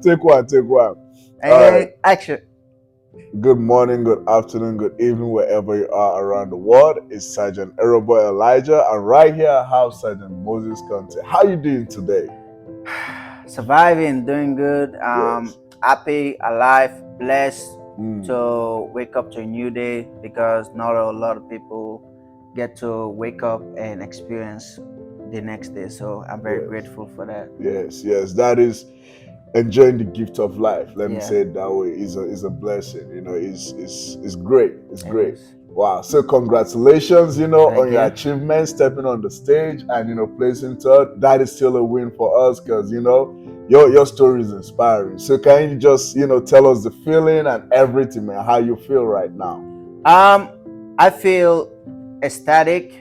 Take one, take one. All right. And action. Good morning, good afternoon, good evening, wherever you are around the world. It's Sergeant Aeroboy Elijah, and right here I have Sergeant Moses Conteh. How you doing today? Surviving, doing good. Yes. Happy, alive, blessed Mm, to wake up to a new day because not a lot of people get to wake up and experience the next day. So I'm very yes. grateful for that. Yes. That is enjoying the gift of life. Let me Yeah, say it that way. Is a blessing. It's great. It's it great. is. Wow. So congratulations, Thank on your you. achievement, stepping on the stage and placing third. That is still a win for us because your story is inspiring. So can you just tell us the feeling and everything, man, how you feel right now? I feel ecstatic.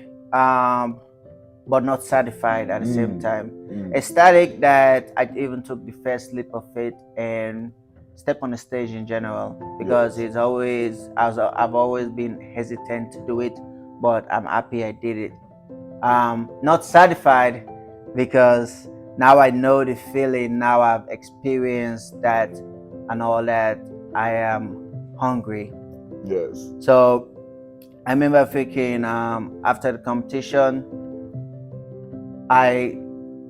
But not satisfied at the same Mm, time. mm, Ecstatic that I even took the first leap of faith and step on the stage in general because yes. it's always I've always been hesitant to do it, but I'm happy I did it. Not satisfied because now I know the feeling. Now I've experienced that and all that. I am hungry. Yes. So I remember thinking after the competition, I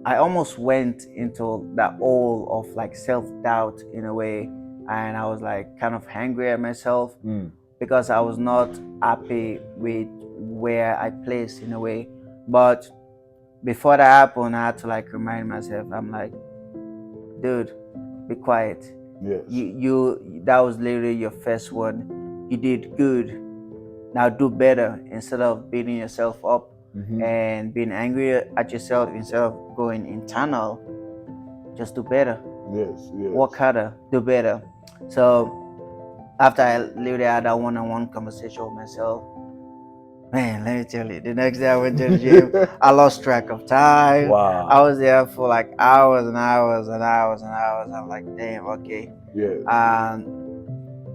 I almost went into that hole of like self doubt in a way, and I was like kind of angry at myself Mm, because I was not happy with where I placed in a way. But before that happened, I had to like remind myself, I'm like, dude, be quiet. yes. You that was literally your first one. You did good. Now do better instead of beating yourself up Mm-hmm. and being angry at yourself instead of going internal. Just do better, Yes. work Yes. harder, do better. So after I literally had that one-on-one conversation with myself, man, let me tell you, the next day I went to the gym, I lost track of time. I Wow. was there for like hours and hours and hours and hours. I'm like, damn, okay. Yes. And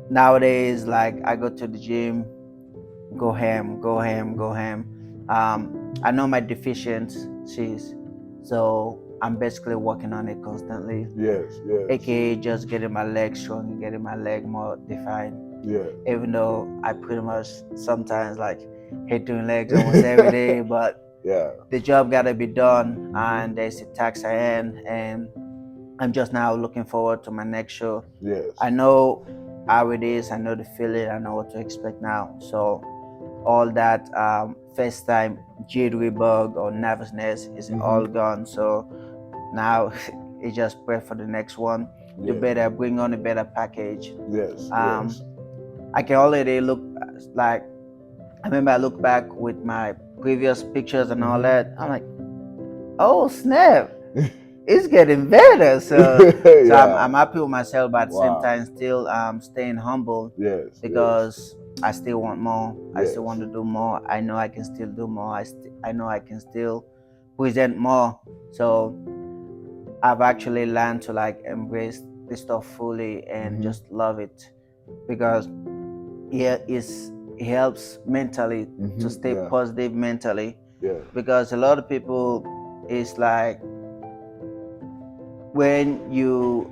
nowadays, like I go to the gym, go ham, go ham, go ham. I know my deficiencies, so I'm basically working on it constantly. Yes. Yes. AKA just getting my legs strong, getting my leg more defined. Yeah. Even though I pretty much sometimes like hate doing legs almost every day, but Yeah. the job gotta be done, Hmm. and there's a tax ahead, and I'm just now looking forward to my next show. Yes. I know how it is. I know the feeling. I know what to expect now. So all that first time jittery bug or nervousness is Hmm. all gone. So now it's just pray for the next one. Do Yeah. better, bring on a better package. Yes. Um, Yes. I can already look like I remember I look back with my previous pictures and all Hmm. that. I'm like, oh snap, it's getting better. So I'm Yeah. happy with myself, but at the same Wow. time still staying humble Yes. Yes. because I still want more. I still want Yes. to do more. I know I can still do more. I know I can still present more. So I've actually learned to like embrace this stuff fully and Hmm. just love it because it helps mentally to Hmm. stay Yeah. positive mentally Yeah. because a lot of people is like when you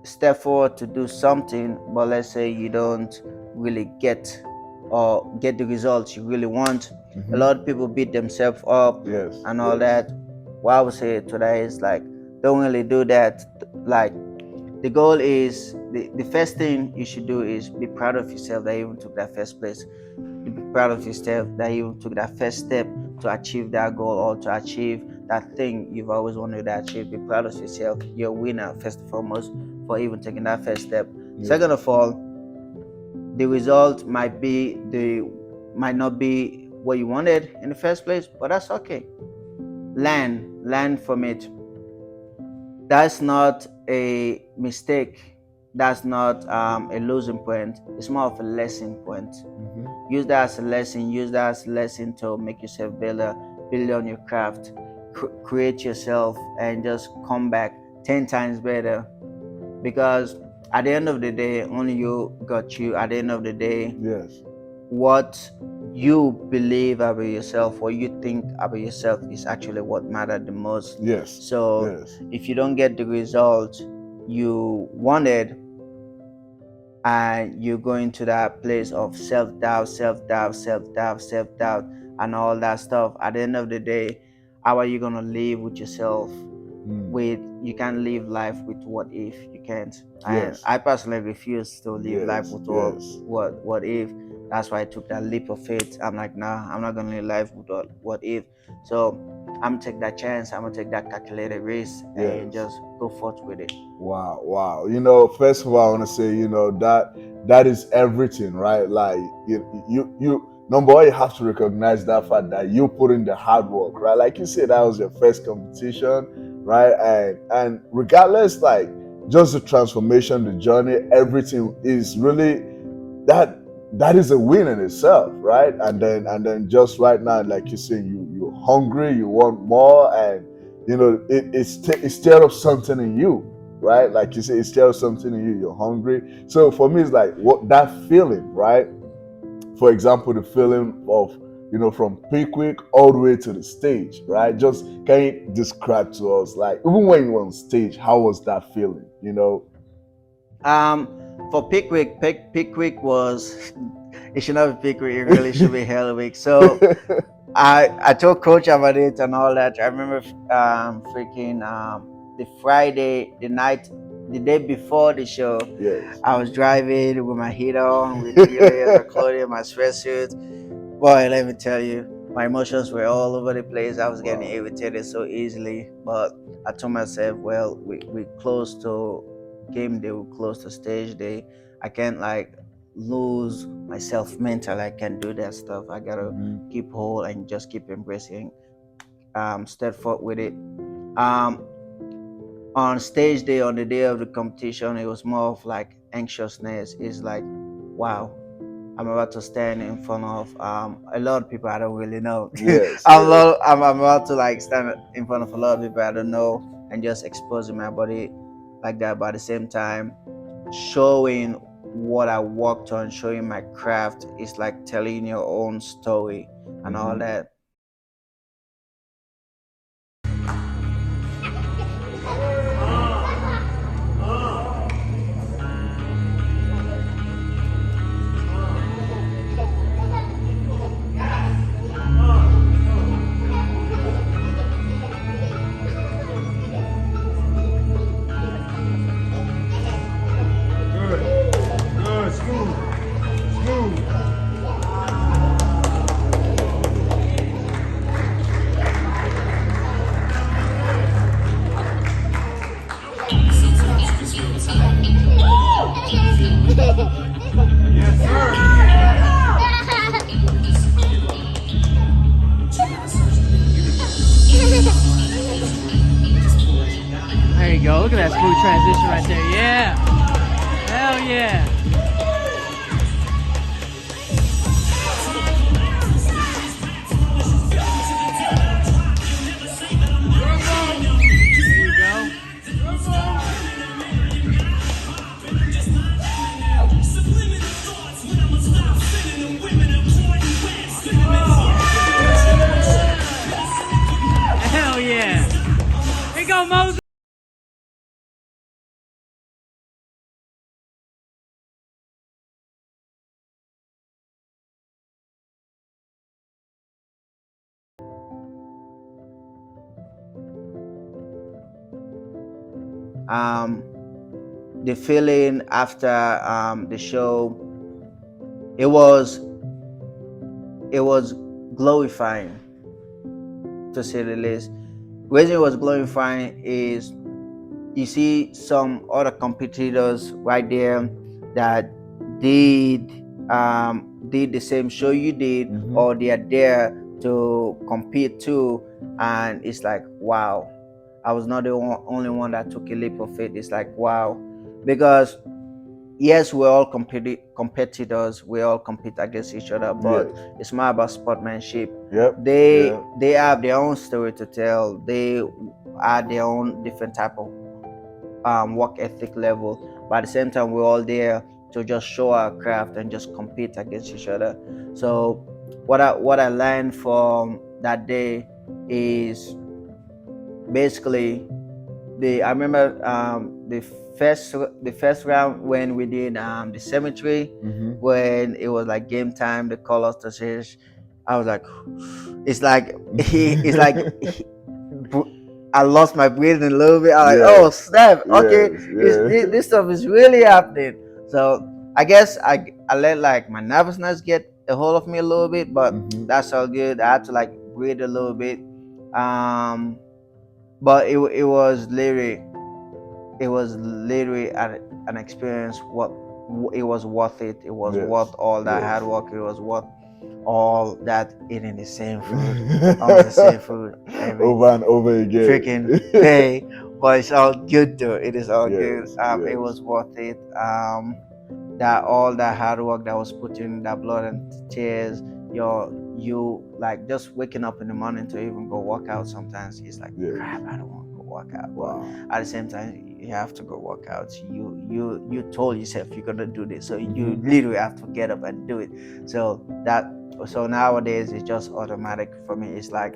step forward to do something, but let's say you don't really get the results you really want. A Hmm. lot of people beat themselves up Yes. and all Yes. that. What I would say today is like, don't really do that. Like, the goal is the first thing you should do is be proud of yourself that you even took that first place. Be proud of yourself that you even took that first step to achieve that goal or to achieve that thing you've always wanted to achieve. Be proud of yourself. You're a winner, first and foremost, for even taking that first step. Yeah. Second of all, the result might not be what you wanted in the first place, but that's okay. Learn from it. That's not a mistake. That's not a losing point. It's more of a lesson point. Hmm. Use that as a lesson. Use that as a lesson to make yourself better, build on your craft, create yourself, and just come back 10 times better. Because at the end of the day, only you got you. At the end of the day, Yes. what you believe about yourself, what you think about yourself is actually what matters the most. Yes. So Yes. if you don't get the result you wanted, and you go into that place of self-doubt, self-doubt, self-doubt, self-doubt, and all that stuff. At the end of the day, how are you gonna live with yourself? Mm. With You can't live life with what if. You can't. And Yes. I personally refuse to live life Yes. with Yes. what if. That's why I took that leap of faith. I'm like, nah, I'm not gonna live life with what if. So I'm gonna take that chance. I'm gonna take that calculated risk and Yes. just go forth with it. Wow, wow. First of all, I want to say, that is everything, right? Like you number one, you have to recognize that fact that you put in the hard work, right? Like you said, that was your first competition, right? And regardless, like just the transformation, the journey, everything is really that that is a win in itself, right? And then just right now, like you're saying, you're hungry, you want more, and it stirred up something in you, right? Like you say, it stirred up something in you. You're hungry. So for me, it's like what that feeling, right? For example, the feeling of from Pickwick all the way to the stage, right? Just can you describe to us, like even when you were on stage, how was that feeling? For Pickwick was it should not be Pickwick. It really should be Hellwick. So I told coach about it and all that. I remember freaking the Friday, the day before the show. Yes. I was driving with my heat on, with 3 layers of clothing, my sweatsuit. Boy, let me tell you, my emotions were all over the place. I was getting Wow. irritated so easily. But I told myself, well, we close to game day, we close to stage day. I can't like lose myself mentally. I can't do that stuff. I gotta Mhm. keep hold and just keep embracing, step forward with it. Um, on stage day, on the day of the competition, it was more of like anxiousness. It's like, wow, I'm about to stand in front of a lot of people I don't really know. Yes, yes. I'm about to like stand in front of a lot of people I don't know and just exposing my body like that. But at the same time, showing what I worked on, showing my craft is like telling your own story and all Mhm. that. Good. Good. Smooth. Smooth. Yes, sir. There you go. Look at that smooth transition right there. Yeah. Hell yeah. There you go. Hell yeah. Here you go, Moses. Um, the feeling after the show, it was it was glorifying, to say the least. Reason it was glorifying is you see some other competitors right there that did did the same show you did, Mhm. or they are there to compete too, and it's like, wow, I was not the only one that took a leap of faith. It's like, wow, because yes, we're all competitors, we all compete against each other, but Yes. it's more about sportsmanship. Yep. Yeah. They have their own story to tell. They are their own different type of work ethic level, but at the same time we're all there to just show our craft and just compete against each other. So what I learned from that day is basically I remember the first round when we did the cemetery, Mm-hmm. when it was like game time, the colors to change. I was like, it's like it's like I lost my breathing a little bit. I'm like, Yeah. oh snap, okay, Yes. this stuff is really happening. So I guess I let like my nervousness get a hold of me a little bit, but Mm-hmm. that's all good. I had to like breathe a little bit. Um, but it was literally an experience. What it was worth it. It was Yes. worth all that Yes. hard work. It was worth all that eating the same food, almost the same food every Over and over again. freaking day. But it's all good though. It is all good. Yes. It Yes. was worth it. That all that hard work that was put in, that blood and tears, you like just waking up in the morning to even go work out. Sometimes it's like, Yes. crap, I don't want to go work out. Wow. But at the same time, you have to go work out. You told yourself you're gonna do this, so you Mhm. literally have to get up and do it. So nowadays it's just automatic for me. It's like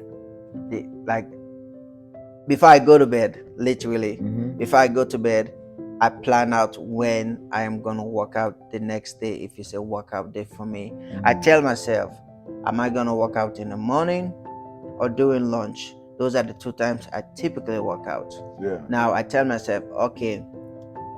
like before I go to bed, literally, Mhm. before I go to bed, I plan out when I am gonna work out the next day. If it's a workout day for me, I tell myself, am I gonna work out in the morning or during lunch? Those are the two times I typically work out. Yeah. Now I tell myself, okay,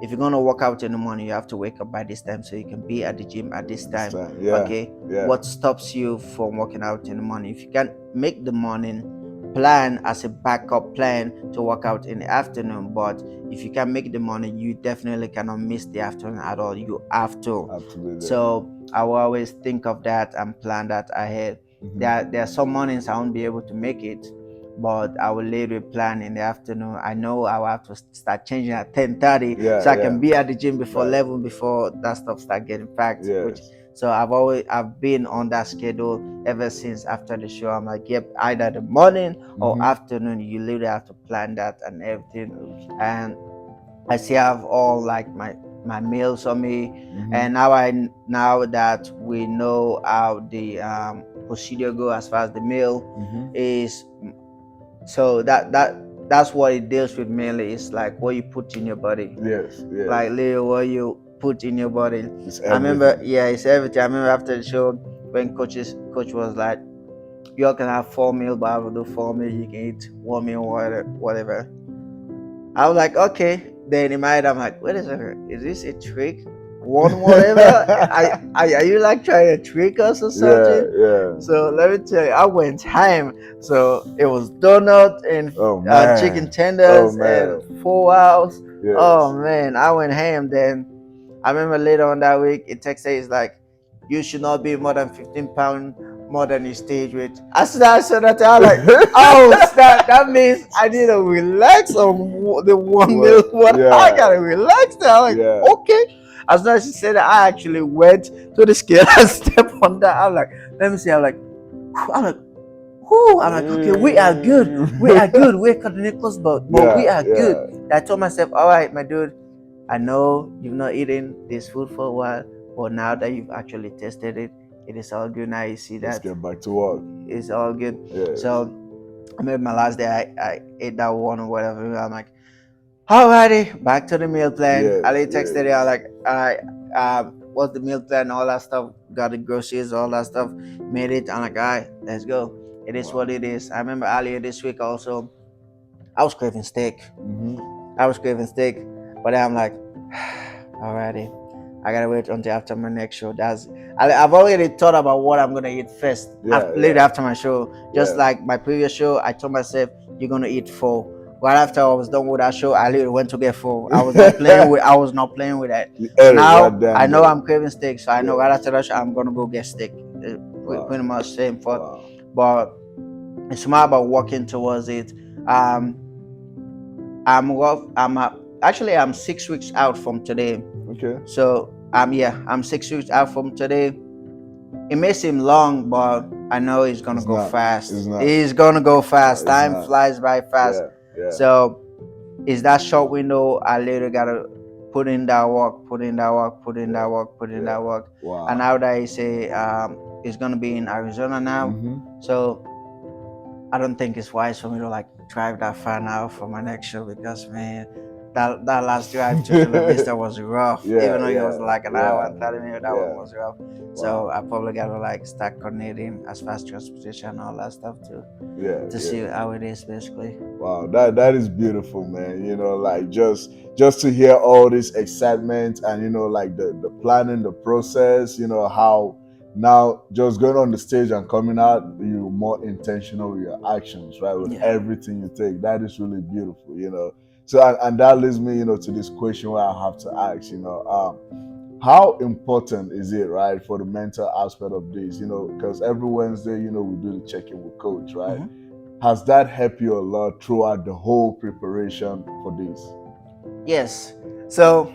if you're gonna work out in the morning, you have to wake up by this time so you can be at the gym at this time. Yeah. Okay. Yeah. What stops you from working out in the morning? If you can make the morning, plan as a backup plan to work out in the afternoon. But if you can make the morning, you definitely cannot miss the afternoon at all. You have to. Absolutely. So I will always think of that and plan that ahead. Mhm. There are some mornings I won't be able to make it, but I will later plan in the afternoon. I know I will have to start changing at 10:30 Yeah, so I yeah. can be at the gym before Right. 11, before that stuff start getting packed. Which Yes. so I've been on that schedule ever since after the show. I'm like, yep, either the morning or Mhm. afternoon. You literally have to plan that and everything. And I still have all like my meals on me. Mhm. And now that we know how the procedure go as far as the meal Mhm. is, so that's what it deals with mainly. It's like what you put in your body, Yes. Yes. like literally what you put in your body. It's I remember, everything. yeah, it's everything. I remember after the show when coach was like, you all can have 4 meals, but I will do 4 meals. You can eat 1 meal, whatever. I was like, okay. Then in my head, I'm like, wait a second, is this a trick? One whatever? Are you like trying to trick us or something? Yeah. So let me tell you, I went ham. So it was donut and Oh man. chicken tenders Oh and man. 4 hours. Yes. Oh man, I went ham. Then I remember later on that week, it texted it's like, you should not be more than 15 pounds more than your stage weight. I said that, I was like, oh snap, that means I need to relax on the 1 meal. What I Yeah. gotta relax now. I'm like, Yeah. okay. As soon as she said that, I actually went to the scale and stepped on that. I'm like, let me see. I'm like, whoo. I'm like, okay, we are good. We are good. We're cutting it close, but we are good. I told myself, all right, my dude, I know you've not eaten this food for a while, but now that you've actually tested it, it is all good. Now you see Let's that get back to work. it's all good. Yes. So I remember my last day, I ate that one or whatever. I'm like, alrighty, back to the meal plan. Yes, I texted yes. it. I'm like, all right, what's the meal plan? All that stuff. Got the groceries, all that stuff. Made it. I'm like, all right, let's go. It is what it is. I remember earlier this week also, I was craving steak. Mhm. I was craving steak, but then I'm like, alrighty, I gotta wait until after my next show. I've already thought about what I'm gonna eat first, later after my show. Just like my previous show, I told myself you're gonna eat 4. Right after I was done with that show, I literally went to get 4. I was not playing with. I was not playing with that. You ate it Now right down I know there. I'm craving steak, so I know Yeah. right after that show I'm gonna go get steak. Wow. Pretty much same thought, Wow. but it's more about working towards it. Actually I'm 6 weeks out from today. Okay. So I'm 6 weeks out from today. It may seem long, but I know it's gonna It's go not. fast. It's not. It's gonna go fast. It's Time not. flies by fast. Yeah. So it's that short window. I later gotta put in that work, put in that work, put in that work, put in that work. Wow. And now that I say it's gonna be in Arizona now, Mhm. so I don't think it's wise for me to like drive that far now for my next show because man, that last drive to Chula Vista was rough. Yeah, Even though it was yeah, like an hour yeah, and 30 minutes, that one yeah. was rough. So Wow. I probably gotta like start coordinating as far as transportation and all that stuff Yeah, to yeah. see how it is basically. Wow, that is beautiful, man. Like just to hear all this excitement and like the planning, the process. How now just going on the stage and coming out, you're more intentional with your actions, right? With Yeah. everything you take, that is really beautiful. So and that leads me, to this question where I have to ask, how important is it, right, for the mental aspect of this? Because every Wednesday, we do the check-in with coach, right? Mhm. Has that helped you a lot throughout the whole preparation for this? Yes. So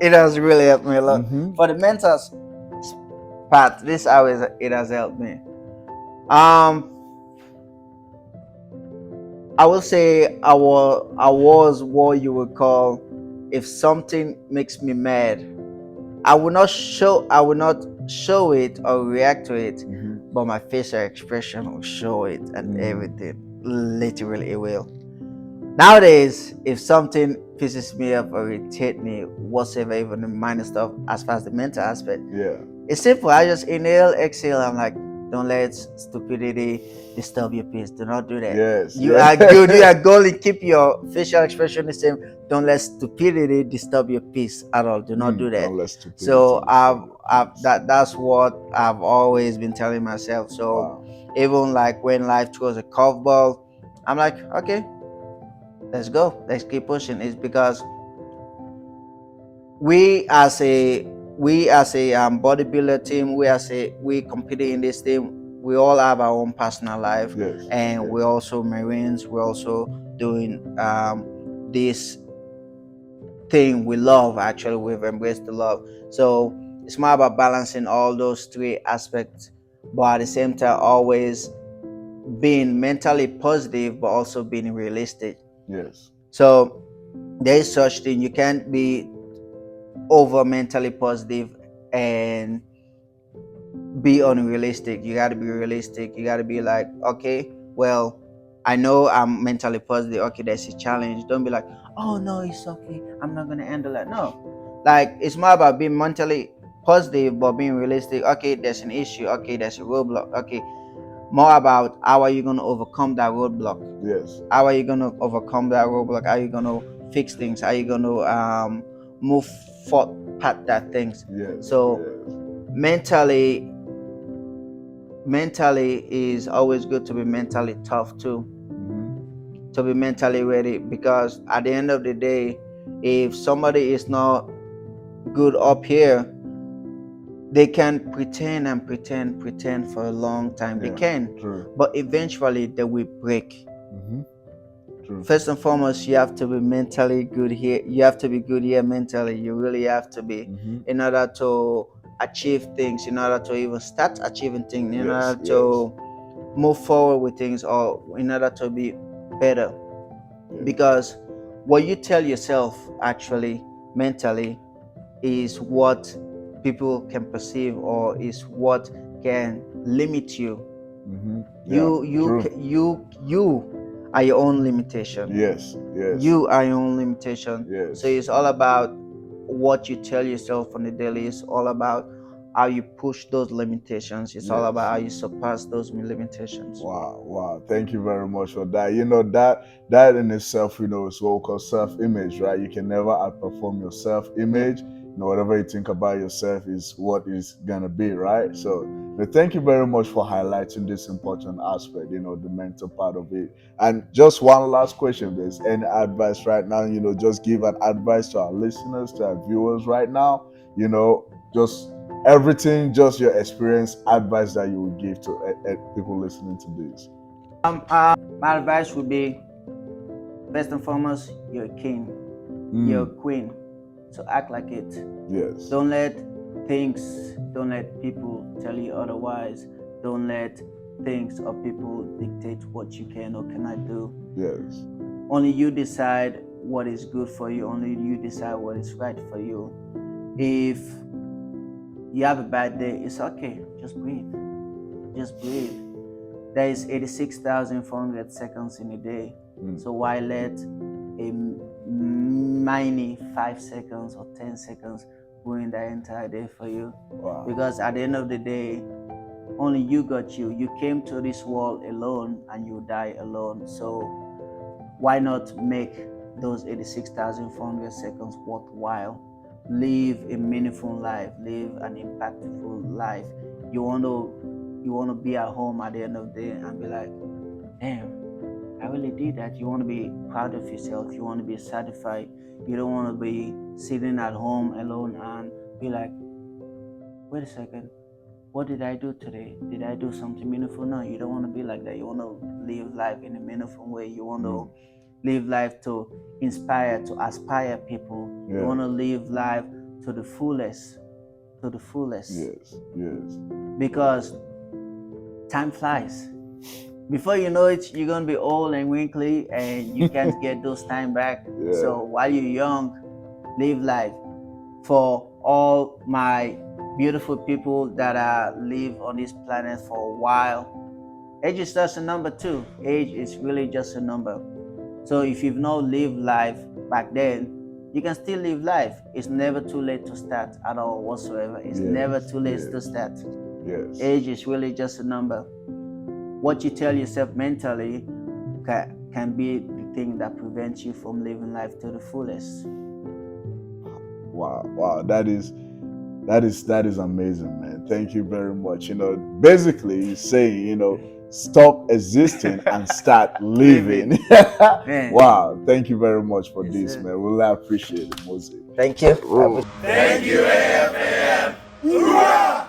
it has really helped me a lot. Mm-hmm. For the mentors part, this hours it has helped me. Um I will say I was what you would call, if something makes me mad, I will not show it or react to it, Mm-hmm. but my facial expression will show it and everything. Literally it will. Nowadays, if something pisses me off or irritate me, whatsoever, even the minor stuff, as far as the mental aspect, Yeah. it's simple. I just inhale, exhale. I'm like, don't let stupidity disturb your peace. Do not do that. Yes. You Yeah. are good. You are golden. Keep your facial expression the same. Don't let stupidity disturb your peace at all. Do not do that. Don't let stupidity So disturb your peace. that's what I've always been telling myself. So Wow. even like when life throws a curveball, I'm like, okay, let's go. Let's keep pushing. It's because we as a bodybuilder team, we competing in this team, we all have our own personal life, Yes. and Yes. we're also marines, we're also doing this thing we love. Actually, we've embraced the love, so it's more about balancing all those three aspects, but at the same time always being mentally positive but also being realistic. Yes. So there is such thing, you can't be over mentally positive and be unrealistic. You got to be realistic. You got to be like, okay, well, I know I'm mentally positive. Okay, there's a challenge. Don't be like, oh no, it's okay, I'm not gonna handle that. No, like it's more about being mentally positive but being realistic. Okay, there's an issue. Okay, there's a roadblock. Okay, more about how are you gonna overcome that roadblock? Yes. How are you gonna overcome that roadblock? How are you gonna fix things? How are you gonna move forward past that things? Yes. So Yes. mentally mentally is always good to be mentally tough too, Mm-hmm. to be mentally ready, because at the end of the day, if somebody is not good up here, they can pretend and pretend for a long time. They Yeah. can, True. but eventually they will break. Mm-hmm. True. First and foremost, you have to be mentally good here. You have to be good here mentally. You really have to be, Mm-hmm. in order to achieve things, in order to even start achieving things, in Yes. order Yes. to move forward with things, or in order to be better. Yeah. Because what you tell yourself actually mentally is what people can perceive, or is what can limit you. Mm-hmm. Yeah. You True. you are your own limitation. Yes. Yes. You are your own limitation. So Yes. it's all about what you tell yourself on the daily. It's all about how you push those limitations. It's all about Yes. how you surpass those limitations. Wow, wow. Thank you very much for that. That in itself, is what we call self-image, right? You can never outperform your Yeah. self-image. Whatever you think about yourself is what is gonna be, right? So thank you very much for highlighting this important aspect, the mental part of it. And just one last question, there's any advice right now, just give an advice to our listeners, to our viewers right now, just everything, just your experience, advice that you would give to people listening to this. My advice would be, first and foremost, you're a king, you're a queen, so act like it. Yes. Don't let people tell you otherwise. Don't let things or people dictate what you can or cannot do. Yes. Only you decide what is good for you. Only you decide what is right for you. If you have a bad day, it's okay. Just breathe. Just breathe. there is 86,400 seconds in a day. So why let a miny 5 seconds or 10 seconds ruin the entire day for you? Wow. Because at the end of the day, only you got you. You came to this world alone and you die alone. So why not make those 86,400 seconds worthwhile? Live a meaningful life, live an impactful life. You want to be at home at the end of the day and be like, damn, I really did that. You want to be proud of yourself. You want to be satisfied. You don't want to be sitting at home alone and be like, wait a second, what did I do today? Did I do something meaningful? No, you don't want to be like that. You want to live life in a meaningful way. You want to live life to inspire, to aspire people. Yeah. You want to live life to the fullest. Yes. Because time flies. Before you know it, you're going to be old and wrinkly and you can't get those time back. Yeah. So while you're young, live life. For all my beautiful people that live on this planet for a while, age is just a number too. Age is really just a number. So if you've not lived life back then, you can still live life. It's never too late to start at all whatsoever. It's never too late to start. Yes. Age is really just a number. What you tell yourself mentally can be the thing that prevents you from living life to the fullest. Wow, that is amazing, man. Thank you very much. Basically you're saying, stop existing and start living. Wow, thank you very much for this, man. We really appreciate it, Moses. Thank you. Oh. Thank you, AFAM. Hoorah!